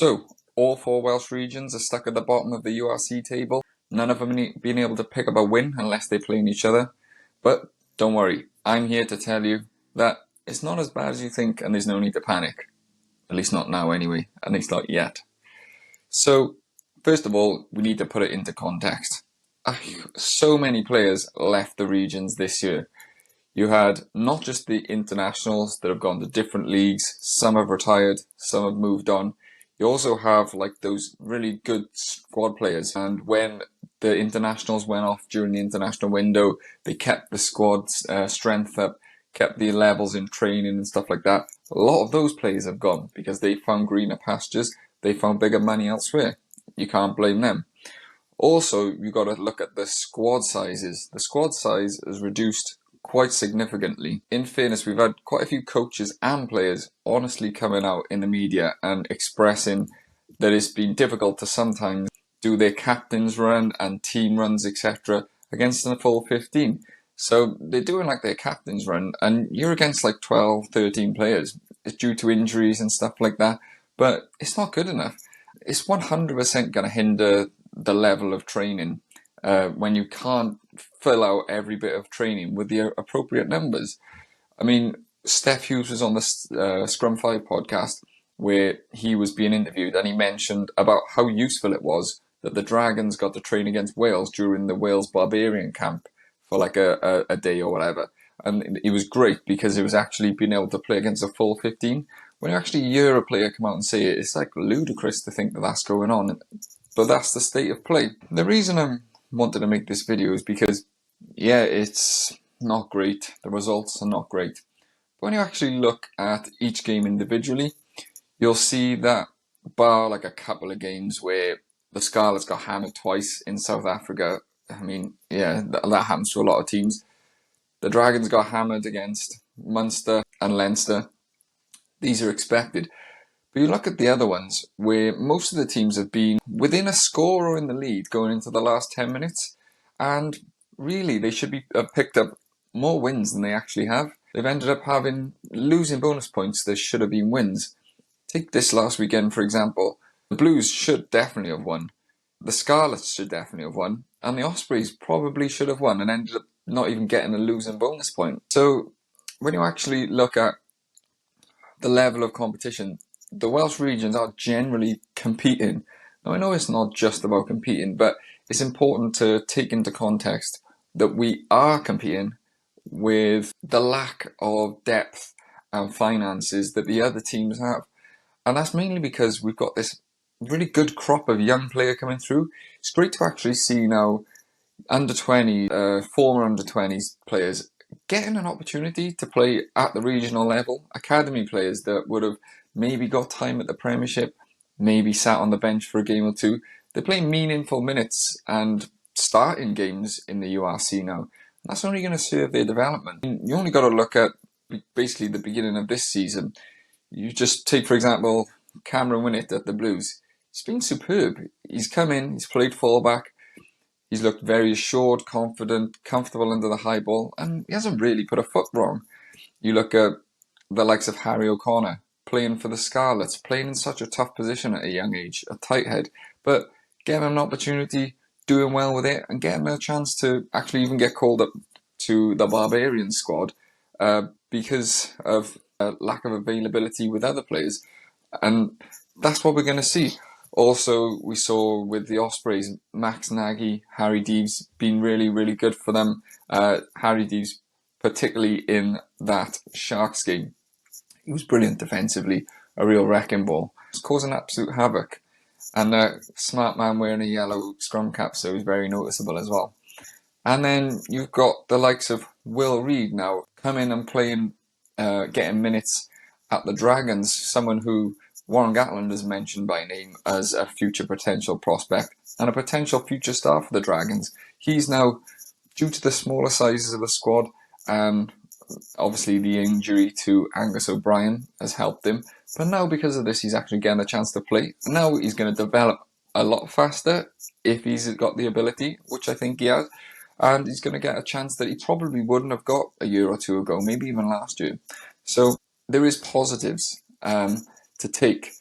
So, all four Welsh regions are stuck at the bottom of the URC table. None of them being able to pick up a win unless they play each other. But don't worry, I'm here to tell you that it's not as bad as you think and there's no need to panic. At least not now anyway, at least not yet. So, first of all, we need to put it into context. So many players left the regions this year. You had not just the internationals that have gone to different leagues, some have retired, some have moved on. You also have like those really good squad players, and when the internationals went off during the international window, they kept the squad's strength up, kept the levels in training and stuff like that. A lot of those players have gone because they found greener pastures, they found bigger money elsewhere. You can't blame them. Also, you've got to look at the squad sizes. The squad size is reduced quite significantly. In fairness, we've had quite a few coaches and players honestly coming out in the media and expressing that it's been difficult to sometimes do their captain's run and team runs, etc. against a full 15. So they're doing like their captain's run and you're against like 12, 13 players. It's due to injuries and stuff like that, but it's not good enough. It's 100% going to hinder the level of training when you can't fill out every bit of training with the appropriate numbers. I mean, Steph Hughes was on the Scrum 5 podcast where he was being interviewed and he mentioned about how useful it was that the Dragons got to train against Wales during the Wales Barbarian camp for like a day or whatever. And it was great because it was actually being able to play against a full 15. When you actually hear a player come out and say it, it's like ludicrous to think that that's going on. But that's the state of play. The reason I wanted to make this video is because, yeah, it's not great. The results are not great. But when you actually look at each game individually, you'll see that bar like a couple of games where the Scarlets got hammered twice in South Africa. I mean, yeah, that happens to a lot of teams. The Dragons got hammered against Munster and Leinster. These are expected. But you look at the other ones where most of the teams have been within a score or in the lead going into the last 10 minutes. And really, they should have picked up more wins than they actually have. They've ended up losing bonus points that should have been wins. Take this last weekend, for example. The Blues should definitely have won. The Scarlets should definitely have won. And the Ospreys probably should have won and ended up not even getting a losing bonus point. So when you actually look at the level of competition, the Welsh regions are generally competing. Now I know it's not just about competing, but it's important to take into context that we are competing with the lack of depth and finances that the other teams have. And that's mainly because we've got this really good crop of young player coming through. It's great to actually see now former under-20s players getting an opportunity to play at the regional level. Academy players that would have maybe got time at the Premiership, maybe sat on the bench for a game or two. They're playing meaningful minutes and starting games in the URC now. That's only going to serve their development. You only got to look at basically the beginning of this season. You just take, for example, Cameron Winnett at the Blues. He's been superb. He's come in, he's played fullback. He's looked very assured, confident, comfortable under the high ball, and he hasn't really put a foot wrong. You look at the likes of Harry O'Connor, playing for the Scarlets, playing in such a tough position at a young age, a tight head, but getting an opportunity, doing well with it, and getting a chance to actually even get called up to the Barbarian squad because of lack of availability with other players. And that's what we're going to see. Also, we saw with the Ospreys, Max Nagy, Harry Deeves been really, really good for them. Harry Deeves, particularly in that Sharks game, he was brilliant defensively, a real wrecking ball. He was causing absolute havoc. And a smart man wearing a yellow scrum cap, so he's very noticeable as well. And then you've got the likes of Will Reid now coming and playing, getting minutes at the Dragons, someone who Warren Gatland has mentioned by name as a future potential prospect and a potential future star for the Dragons. He's now, due to the smaller sizes of the squad, and obviously the injury to Angus O'Brien has helped him, but now because of this he's actually getting a chance to play. Now he's going to develop a lot faster if he's got the ability, which I think he has, and he's going to get a chance that he probably wouldn't have got a year or two ago, maybe even last year. So there is positives to take.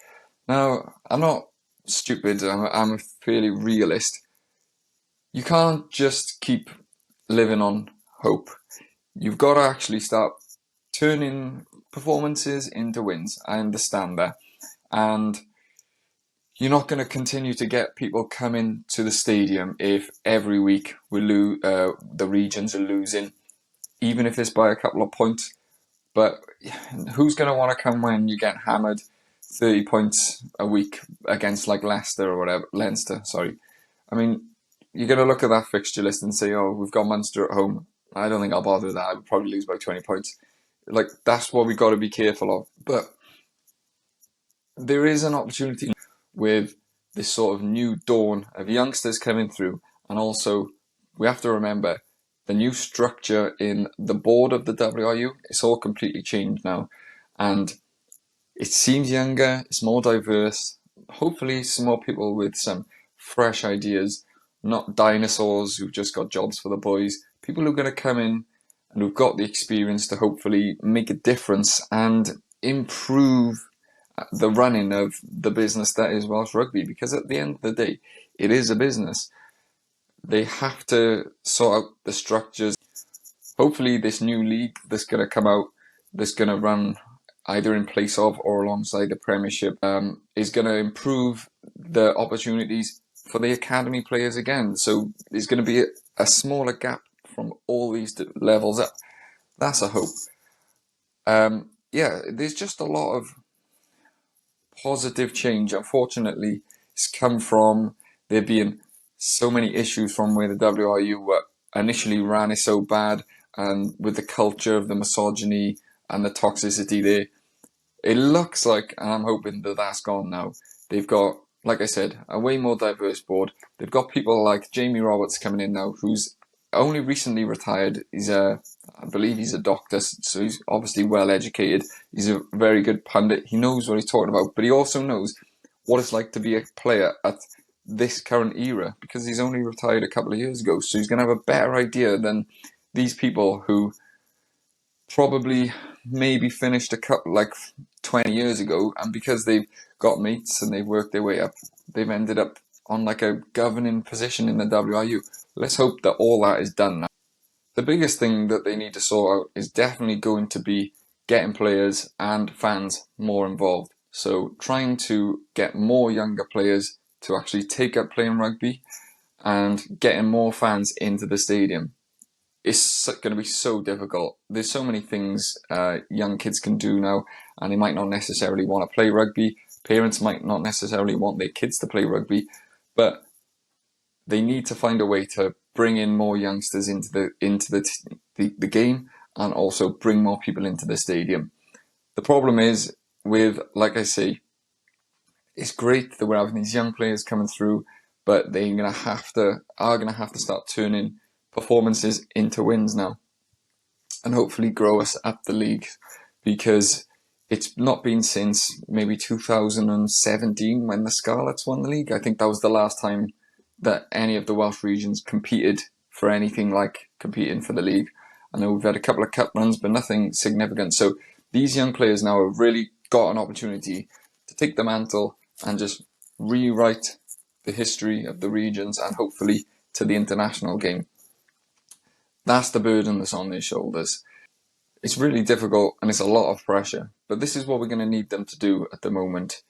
Now, I'm not stupid, I'm a fairly realist. You can't just keep living on hope. You've got to actually start turning performances into wins. I understand that. And you're not going to continue to get people coming to the stadium if every week the regions are losing, even if it's by a couple of points. But who's going to want to come when you get hammered 30 points a week against like Leicester or whatever, Leinster, sorry. I mean, you're going to look at that fixture list and say, oh, we've got Munster at home. I don't think I'll bother with that. I would probably lose by 20 points. Like, that's what we've got to be careful of. But there is an opportunity with this sort of new dawn of youngsters coming through. And also, we have to remember the new structure in the board of the WRU, it's all completely changed now. And it seems younger, it's more diverse. Hopefully, some more people with some fresh ideas, not dinosaurs who've just got jobs for the boys. People who are going to come in and who've got the experience to hopefully make a difference and improve the running of the business that is Welsh Rugby. Because at the end of the day, it is a business. They have to sort out the structures. Hopefully, this new league that's going to come out, that's going to run either in place of or alongside the Premiership, is going to improve the opportunities for the academy players again. So there's going to be a smaller gap from all these levels up. That's a hope. Yeah, there's just a lot of positive change. Unfortunately, it's come from there being so many issues from where the WRU were initially ran is so bad, and with the culture of the misogyny and the toxicity there. It looks like, and I'm hoping that that's gone now. They've got, like I said, a way more diverse board. They've got people like Jamie Roberts coming in now, who's only recently retired. I believe he's a doctor, so he's obviously well educated. He's a very good pundit. He knows what he's talking about, but he also knows what it's like to be a player at this current era, because he's only retired a couple of years ago. So he's going to have a better idea than these people who probably maybe finished a couple like 20 years ago, and because they've got mates and they've worked their way up, they've ended up on like a governing position in the WRU. Let's hope that all that is done now. The biggest thing that they need to sort out is definitely going to be getting players and fans more involved. So trying to get more younger players to actually take up playing rugby and getting more fans into the stadium. It's going to be so difficult. There's so many things young kids can do now, and they might not necessarily want to play rugby. Parents might not necessarily want their kids to play rugby, but they need to find a way to bring in more youngsters into the game, and also bring more people into the stadium. The problem is with, like I say, it's great that we're having these young players coming through, but are going to have to start turning performances into wins now, and hopefully grow us up the league, because it's not been since maybe 2017 when the Scarlets won the league. I think that was the last time that any of the Welsh regions competed for anything like competing for the league. I know we've had a couple of cup runs, but nothing significant. So these young players now have really got an opportunity to take the mantle and just rewrite the history of the regions, and hopefully to the international game. That's the burden that's on their shoulders. It's really difficult and it's a lot of pressure, but this is what we're going to need them to do at the moment.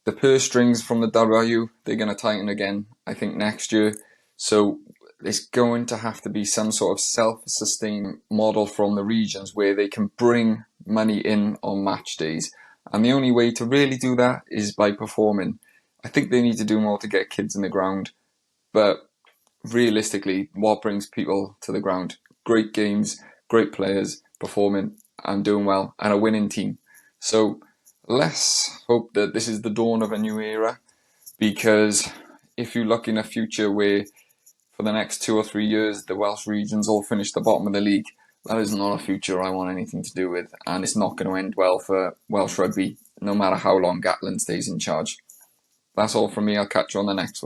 The purse strings from the WRU, they're going to tighten again, I think, next year. So it's going to have to be some sort of self-sustaining model from the regions where they can bring money in on match days. And the only way to really do that is by performing. I think they need to do more to get kids in the ground, but realistically, what brings people to the ground? Great games, great players, performing and doing well, and a winning team. So let's hope that this is the dawn of a new era, because if you look in a future where for the next 2 or 3 years the Welsh regions all finish the bottom of the league, that is not a future I want anything to do with, and it's not going to end well for Welsh Rugby, no matter how long Gatland stays in charge. That's all from me. I'll catch you on the next one.